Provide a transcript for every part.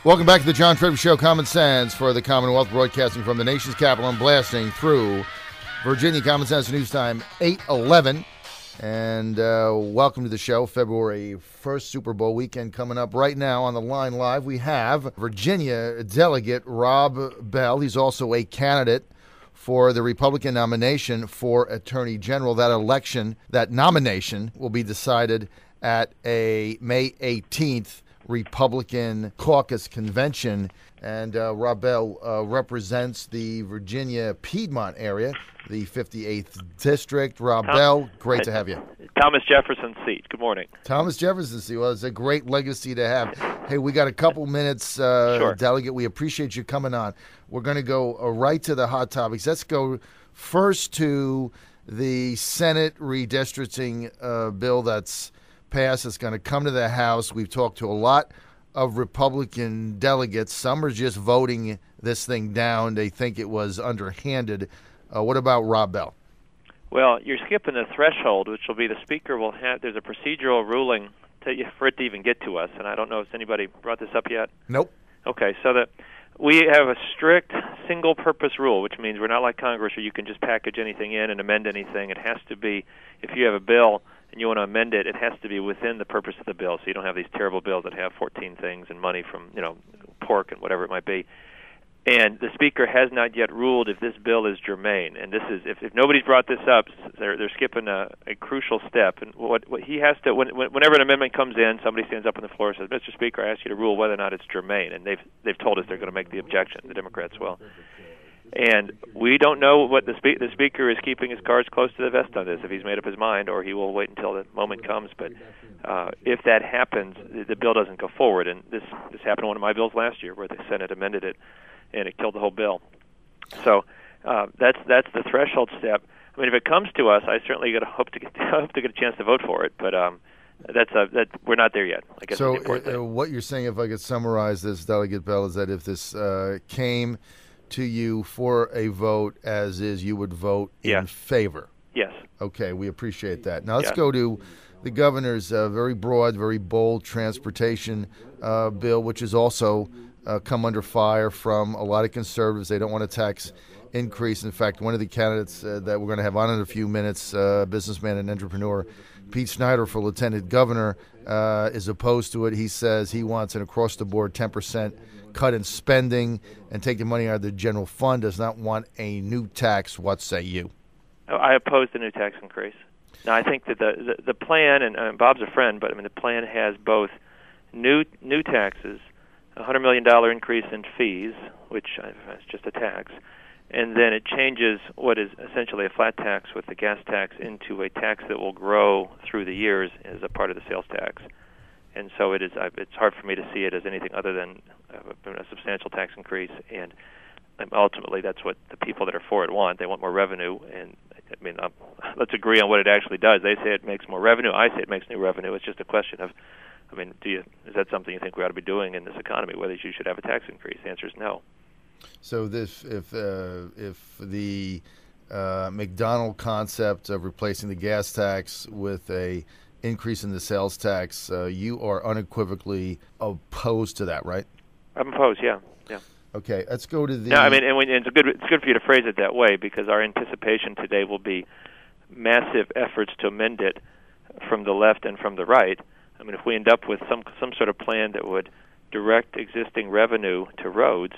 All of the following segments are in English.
Welcome back to the John Fredericks Show, Common Sense for the Commonwealth, broadcasting from the nation's capital and blasting through Virginia. Common Sense News Time, 8:11. And welcome to the show. February 1st, Super Bowl weekend coming up. Right now on the line live, we have Virginia Delegate Rob Bell. He's also a candidate for the Republican nomination for Attorney General. That nomination will be decided at a May 18th Republican caucus convention. And Rob Bell represents the Virginia Piedmont area, the 58th District. Rob Bell, great to have you. Thomas Jefferson seat. Good morning. Thomas Jefferson seat. Well, it's a great legacy to have. Hey, we got a couple minutes, Sure. Delegate. We appreciate you coming on. We're going to go right to the hot topics. Let's go first to the Senate redistricting bill that's passed. It's going to come to the House. We've talked to a lot of Republican delegates. Some are just voting this thing down. They think it was underhanded. What about Rob Bell? Well, you're skipping the threshold, which will be the Speaker will have. There's a procedural ruling for it to even get to us, and I don't know if anybody brought this up yet. Nope. Okay, so that we have a strict single-purpose rule, which means we're not like Congress where you can just package anything in and amend anything. It has to be, if you have a bill and you want to amend it, it has to be within the purpose of the bill. So you don't have these terrible bills that have 14 things and money from, pork and whatever it might be. And the Speaker has not yet ruled if this bill is germane. And this is, if nobody's brought this up, they're skipping a crucial step. And what he has to, whenever an amendment comes in, somebody stands up on the floor and says, "Mr. Speaker, I ask you to rule whether or not it's germane." And they've told us they're going to make the objection. The Democrats will. And we don't know what the Speaker is keeping his cards close to the vest on this, if he's made up his mind, or he will wait until the moment comes. But if that happens, the bill doesn't go forward. And this happened to one of my bills last year, where the Senate amended it, and it killed the whole bill. So that's the threshold step. I mean, if it comes to us, I certainly hope to get a chance to vote for it. But we're not there yet, I guess. So what you're saying, if I could summarize this, Delegate Bell, is that if this came to you for a vote as is, you would vote in favor? Yes. Okay, we appreciate that. Now let's go to the governor's very broad, very bold transportation bill, which has also come under fire from a lot of conservatives. They don't want a tax increase. In fact, one of the candidates that we're going to have on in a few minutes, businessman and entrepreneur, Pete Snyder for lieutenant governor, is opposed to it. He says he wants an across-the-board 10% cut in spending and take the money out of the general fund, does not want a new tax. What say you? I oppose the new tax increase. Now, I think that the plan, and Bob's a friend, but I mean the plan has both new taxes, a $100 million increase in fees, which is just a tax, and then it changes what is essentially a flat tax with the gas tax into a tax that will grow through the years as a part of the sales tax. And so it's hard for me to see it as anything other than a substantial tax increase. And ultimately, that's what the people that are for it want. They want more revenue. And I mean, let's agree on what it actually does. They say it makes more revenue. I say it makes new revenue. It's just a question of, I mean, is that something you think we ought to be doing in this economy? Whether you should have a tax increase? The answer is no. So if the McDonald concept of replacing the gas tax with a increase in the sales tax, you are unequivocally opposed to that, right? I'm opposed. Yeah. Okay, let's go to the. No, I mean, and it's good for you to phrase it that way, because our anticipation today will be massive efforts to amend it from the left and from the right. I mean, if we end up with some sort of plan that would direct existing revenue to roads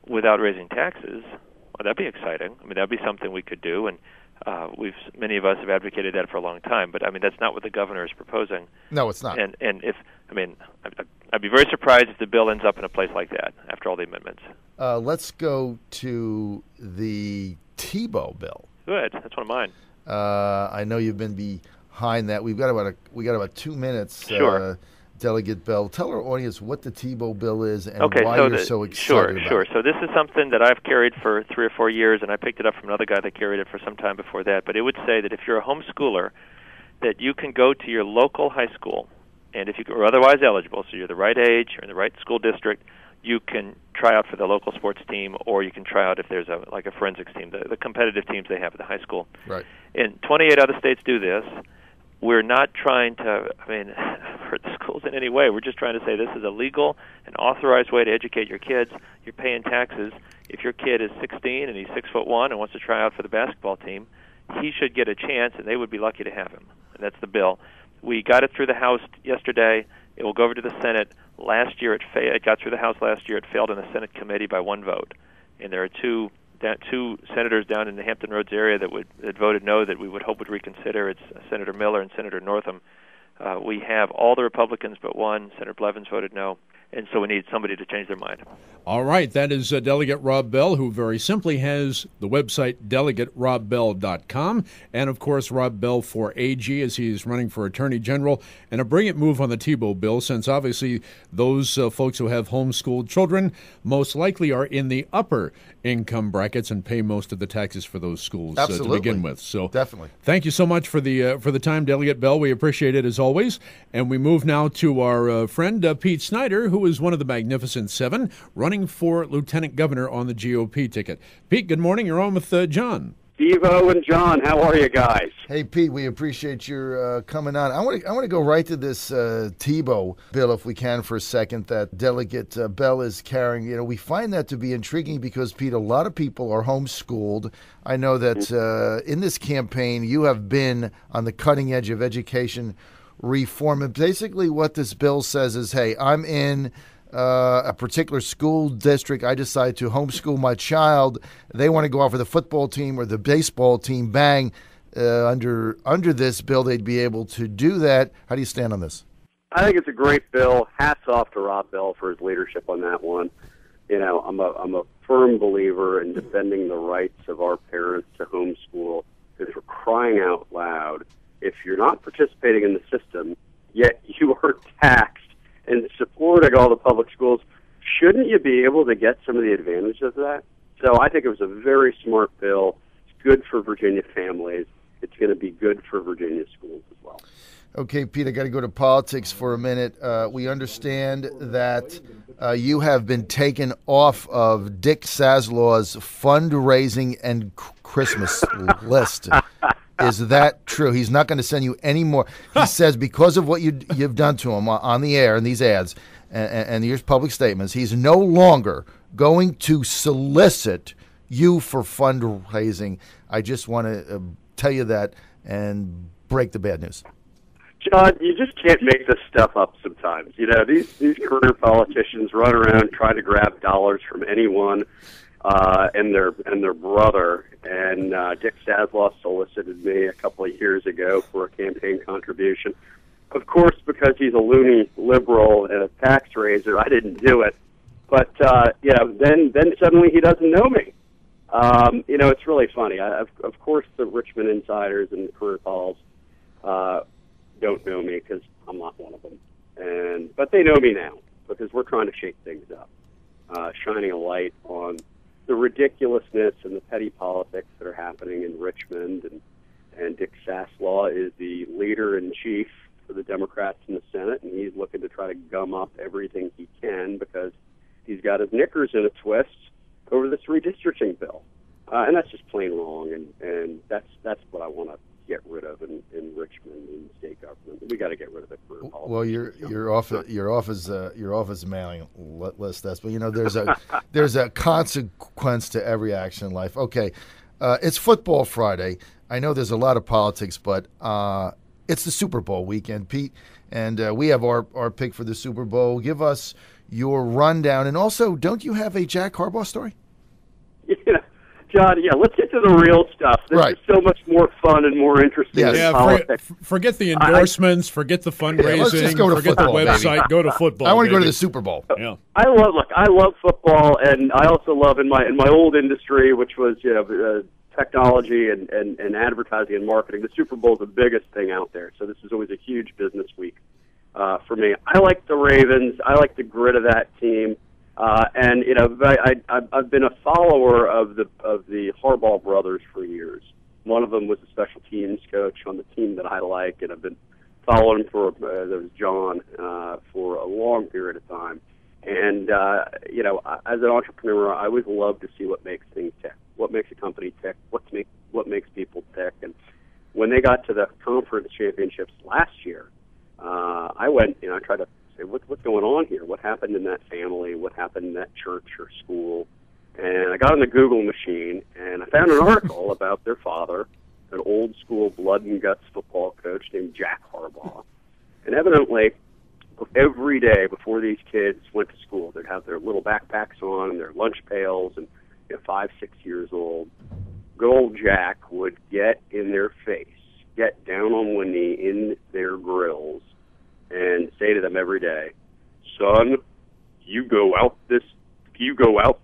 without raising taxes, well, that'd be exciting. I mean, that'd be something we could do, and many of us have advocated that for a long time. But I mean, that's not what the governor is proposing. No, it's not. And I'd be very surprised if the bill ends up in a place like that after all the amendments. Let's go to the Tebow bill. Good, that's one of mine. I know you've been behind that. We got about 2 minutes. Sure. Delegate Bell, tell our audience what the Tebow bill is and why you're so excited about it. Sure. So this is something that I've carried for 3 or 4 years, and I picked it up from another guy that carried it for some time before that. But it would say that if you're a homeschooler, that you can go to your local high school, and if you are otherwise eligible, so you're the right age, you're in the right school district, you can try out for the local sports team, or you can try out if there's a forensics team, the competitive teams they have at the high school. Right. And 28 other states do this. we're not trying to, hurt the schools in any way. We're just trying to say this is a legal and authorized way to educate your kids. You're paying taxes. If your kid is 16 and he's 6'1" and wants to try out for the basketball team, he should get a chance, and they would be lucky to have him. And that's the bill. We got it through the House yesterday. It will go over to the Senate. Last year, it got through the House last year. It failed in the Senate committee by one vote. And there are two senators down in the Hampton Roads area that voted no, that we would hope would reconsider. It's Senator Miller and Senator Northam. We have all the Republicans but one. Senator Blevins voted no. And so we need somebody to change their mind. All right, that is Delegate Rob Bell, who very simply has the website delegaterobbell.com, and, of course, Rob Bell for AG as he's running for Attorney General. And a brilliant move on the Tebow bill, since obviously those folks who have homeschooled children most likely are in the upper income brackets and pay most of the taxes for those schools to begin with. So definitely. Thank you so much for the time, Delegate Bell. We appreciate it as always. And we move now to our friend Pete Snyder, who is one of the Magnificent Seven, running for Lieutenant Governor on the GOP ticket. Pete, good morning. You're on with John. Steve-O and John, how are you guys? Hey, Pete, we appreciate your coming on. I want to go right to this Tebow bill, if we can, for a second, that Delegate Bell is carrying. You know, we find that to be intriguing because, Pete, a lot of people are homeschooled. I know that in this campaign, you have been on the cutting edge of education reform. And basically what this bill says is, hey, I'm in a particular school district. I decide to homeschool my child. They want to go out for the football team or the baseball team. Bang. Under this bill, they'd be able to do that. How do you stand on this? I think it's a great bill. Hats off to Rob Bell for his leadership on that one. You know, I'm a firm believer in defending the rights of our parents to homeschool, because we're crying out loud. If you're not participating in the system, yet you are taxed and supporting all the public schools, shouldn't you be able to get some of the advantage of that? So I think it was a very smart bill. It's good for Virginia families. It's going to be good for Virginia schools as well. Okay, Pete, I got to go to politics for a minute. We understand that you have been taken off of Dick Saslaw's fundraising and Christmas list. Is that true? He's not going to send you any more. He says because of what you've done to him on the air and these ads and your public statements, he's no longer going to solicit you for fundraising. I just want to tell you that and break the bad news. John, you just can't make this stuff up sometimes. You know, these career politicians run around trying to grab dollars from anyone and their brother. And Dick Saslaw solicited me a couple of years ago for a campaign contribution. Of course, because he's a loony liberal and a tax raiser, I didn't do it. But then suddenly he doesn't know me. You know, it's really funny. Of course, the Richmond insiders and the career polls don't know me because I'm not one of them. But they know me now because we're trying to shake things up, shining a light on the ridiculousness and the petty politics that are happening in Richmond. And Dick Saslaw is the leader-in-chief for the Democrats in the Senate, and he's looking to try to gum up everything he can because he's got his knickers in a twist over this redistricting bill. And that's just plain wrong, and that's what I want to get rid of in Richmond and state government. We got to get rid of it for politics. Well, your office mailing list. That's, but you know, there's a consequence to every action in life. Okay, it's Football Friday. I know there's a lot of politics, but it's the Super Bowl weekend, Pete, and we have our pick for the Super Bowl. Give us your rundown, and also, don't you have a Jack Harbaugh story? Yeah. John, let's get to the real stuff. This is so much more fun and more interesting than politics. Forget the endorsements, forget the fundraising, let's just go to forget football, the website, baby. Go to football. I want to go to the Super Bowl. Yeah. I love football, and I also love in my old industry, which was technology and advertising and marketing. The Super Bowl is the biggest thing out there, so this is always a huge business week for me. I like the Ravens. I like the grit of that team. And you know, I've been a follower of the Harbaugh brothers for years. One of them was a special teams coach on the team that I like, and I've been following for there was John for a long period of time. And you know, as an entrepreneur, I always love to see what makes things tick, what makes a company tick, what makes people tick. And when they got to the conference championships last year, I went, I tried to say, what's going on here? What happened in that family? What happened in that church or school? And I got on the Google machine, and I found an article about their father, an old school blood and guts football coach named Jack Harbaugh. And evidently, every day before these kids went to school, they'd have their little backpacks on and their lunch pails, and 5, 6 years old. Good old Jack would get in their face, get down on one knee in their grills, and say to them every day, "Son, you go out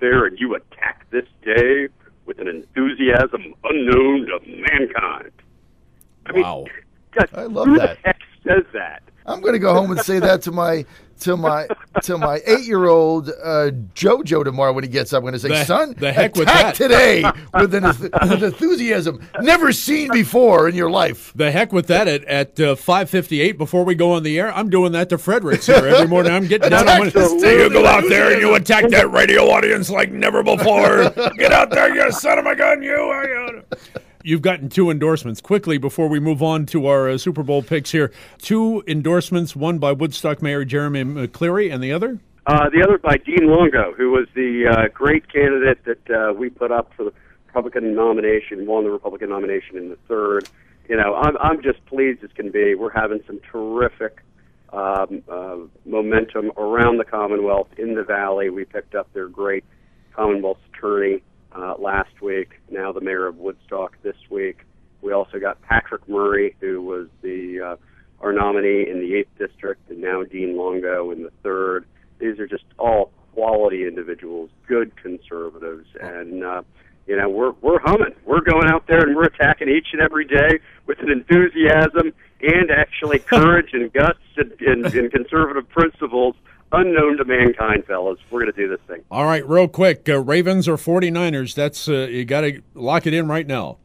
there and you attack this day with an enthusiasm unknown to mankind." I mean, wow. I love who that. the heck says that? I'm going to go home and say that to my 8-year-old JoJo tomorrow when he gets up. I'm going to say, "Son, the heck with attack that today with an enthusiasm never seen before in your life." The heck with that at 5:58 before we go on the air. I'm doing that to Fredericks here every morning. I'm getting down. You go out there and you attack that radio audience like never before. Get out there, you son of a gun, you. You've gotten 2 endorsements. Quickly, before we move on to our Super Bowl picks here, 2 endorsements, one by Woodstock Mayor Jeremy McCleary and the other? The other by Dean Longo, who was the great candidate that we put up for the Republican nomination, won the Republican nomination in the 3rd. I'm just pleased as can be. We're having some terrific momentum around the Commonwealth in the Valley. We picked up their great Commonwealth attorney last week, now the mayor of Woodstock this week. We also got Patrick Murray, who was our nominee in the 8th District, and now Dean Longo in the 3rd. These are just all quality individuals, good conservatives, and we're humming. We're going out there and we're attacking each and every day with an enthusiasm and actually courage and guts and conservative principles unknown to mankind, fellas. We're going to do this thing. All right, real quick, Ravens or 49ers? That's you got to lock it in right now.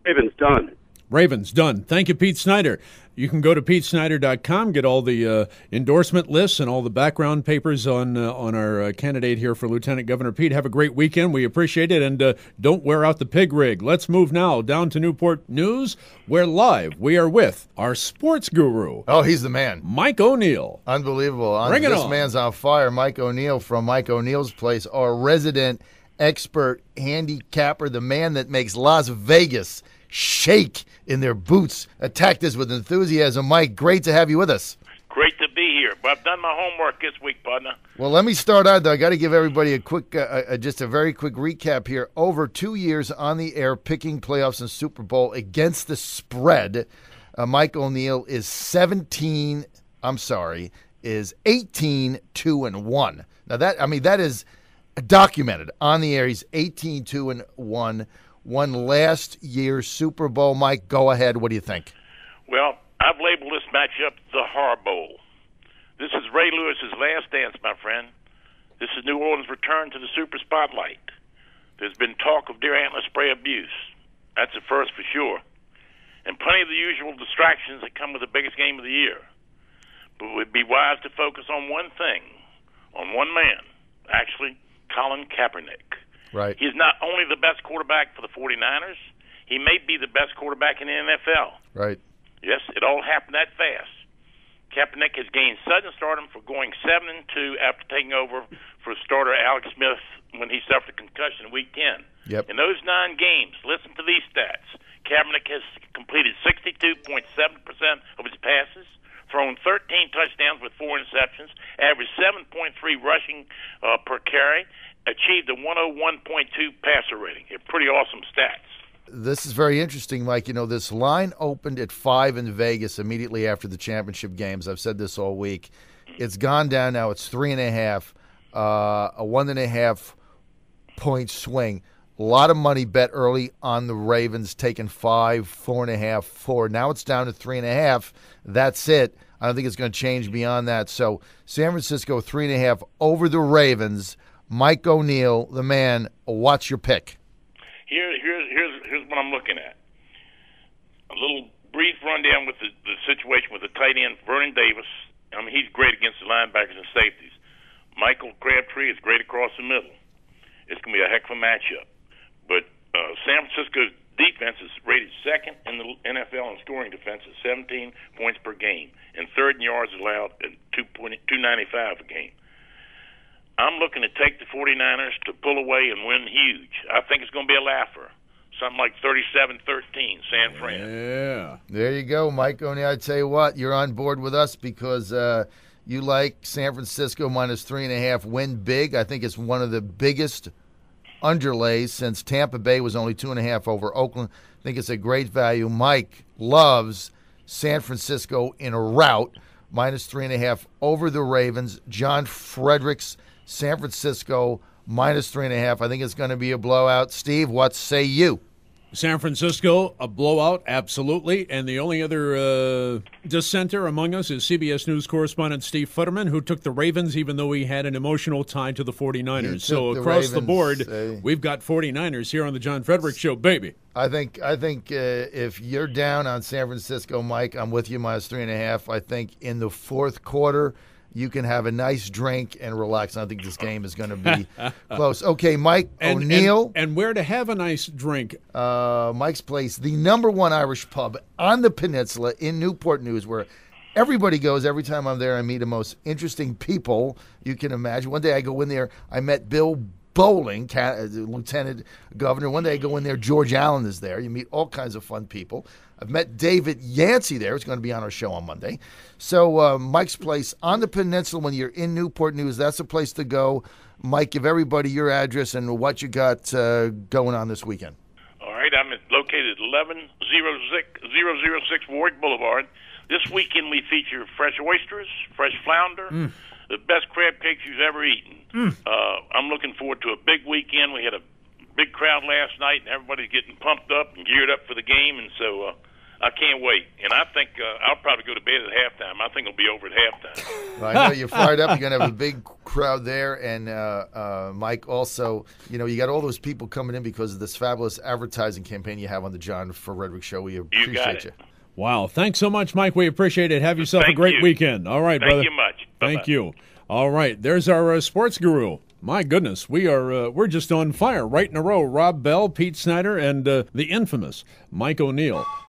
Ravens done. Ravens done. Thank you, Pete Snyder. You can go to PeteSnyder.com, get all the endorsement lists and all the background papers on our candidate here for Lieutenant Governor. Pete, have a great weekend. We appreciate it, and don't wear out the pig rig. Let's move now down to Newport News, where live we are with our sports guru. Oh, he's the man. Mike O'Neill. Unbelievable. Bring it this on. Man's on fire. Mike O'Neill from Mike O'Neill's Place, our resident expert handicapper, the man that makes Las Vegas shake in their boots. Attacked us with enthusiasm. Mike, great to have you with us. Great to be here, but I've done my homework this week, partner. Well, let me start out, though. I got to give everybody a quick, just a very quick recap here. Over 2 years on the air, picking playoffs and Super Bowl against the spread. Mike O'Neill is 18-2-1. Now that is documented on the air. He's 18-2-1. Won last year's Super Bowl. Mike, go ahead. What do you think? Well, I've labeled this matchup the Horror Bowl. This is Ray Lewis's last dance, my friend. This is New Orleans' return to the super spotlight. There's been talk of deer antler spray abuse. That's a first for sure. And plenty of the usual distractions that come with the biggest game of the year. But it would be wise to focus on one thing, on one man, actually, Colin Kaepernick. Right. He's not only the best quarterback for the 49ers, he may be the best quarterback in the NFL. Right. Yes, it all happened that fast. Kaepernick has gained sudden stardom for going 7-2 after taking over for starter Alex Smith when he suffered a concussion in Week 10. Yep. In those 9 games, listen to these stats. Kaepernick has completed 62.7% of his passes, thrown 13 touchdowns with 4 interceptions, averaged 7.3 rushing per carry, achieved a 101.2 passer rating. Pretty awesome stats. This is very interesting, Mike. This line opened at 5 in Vegas immediately after the championship games. I've said this all week. It's gone down now. It's 3.5, a 1.5 point swing. A lot of money bet early on the Ravens, taking 5, 4.5, 4. Now it's down to 3.5. That's it. I don't think it's going to change beyond that. So San Francisco 3.5 over the Ravens. Mike O'Neill, the man. What's your pick? Here's what I'm looking at. A little brief rundown with the situation with the tight end, Vernon Davis. I mean, he's great against the linebackers and safeties. Michael Crabtree is great across the middle. It's going to be a heck of a matchup. But San Francisco's defense is rated second in the NFL in scoring defense at 17 points per game, and third in yards allowed at 295 a game. I'm looking to take the 49ers to pull away and win huge. I think it's going to be a laugher. Something like 37-13, San Fran. Yeah. There you go, Mike O'Neill. I tell you what, you're on board with us because you like San Francisco minus 3.5 win big. I think it's one of the biggest underlays since Tampa Bay was only 2.5 over Oakland. I think it's a great value. Mike loves San Francisco in a rout, minus 3.5 over the Ravens. John Fredericks, San Francisco, minus 3.5. I think it's going to be a blowout. Steve, what say you? San Francisco, a blowout, absolutely. And the only other dissenter among us is CBS News correspondent Steve Futterman, who took the Ravens, even though he had an emotional tie to the 49ers. So across the board, we've got 49ers here on the John Fredericks Show, baby. I think if you're down on San Francisco, Mike, I'm with you, minus 3.5. I think in the fourth quarter, you can have a nice drink and relax. I think this game is going to be close. Okay, Mike O'Neill. And where to have a nice drink? Mike's Place, the #1 Irish pub on the peninsula in Newport News, where everybody goes. Every time I'm there, I meet the most interesting people you can imagine. One day I go in there, I met Bill Bowling, Lieutenant Governor. One day I go in there, George Allen is there. You meet all kinds of fun people. I've met David Yancey there. He's going to be on our show on Monday. So Mike's Place on the peninsula when you're in Newport News, that's a place to go. Mike, give everybody your address and what you got going on this weekend. All right, I'm located at 11006 Warwick Boulevard. This weekend we feature fresh oysters, fresh flounder, the best crab cakes you've ever eaten. I'm looking forward to a big weekend. We had a big crowd last night, and everybody's getting pumped up and geared up for the game, and so I can't wait. And I think I'll probably go to bed at halftime. I think it'll be over at halftime. Well, I know you're fired up. You're going to have a big crowd there. And, Mike, also, you got all those people coming in because of this fabulous advertising campaign you have on the John Fredericks Show. We appreciate you. Wow. Thanks so much, Mike. We appreciate it. Have yourself a great weekend. All right, brother. Thank you much. Bye-bye. Thank you. All right. There's our sports guru. My goodness, we're just on fire right in a row. Rob Bell, Pete Snyder, and the infamous Mike O'Neill.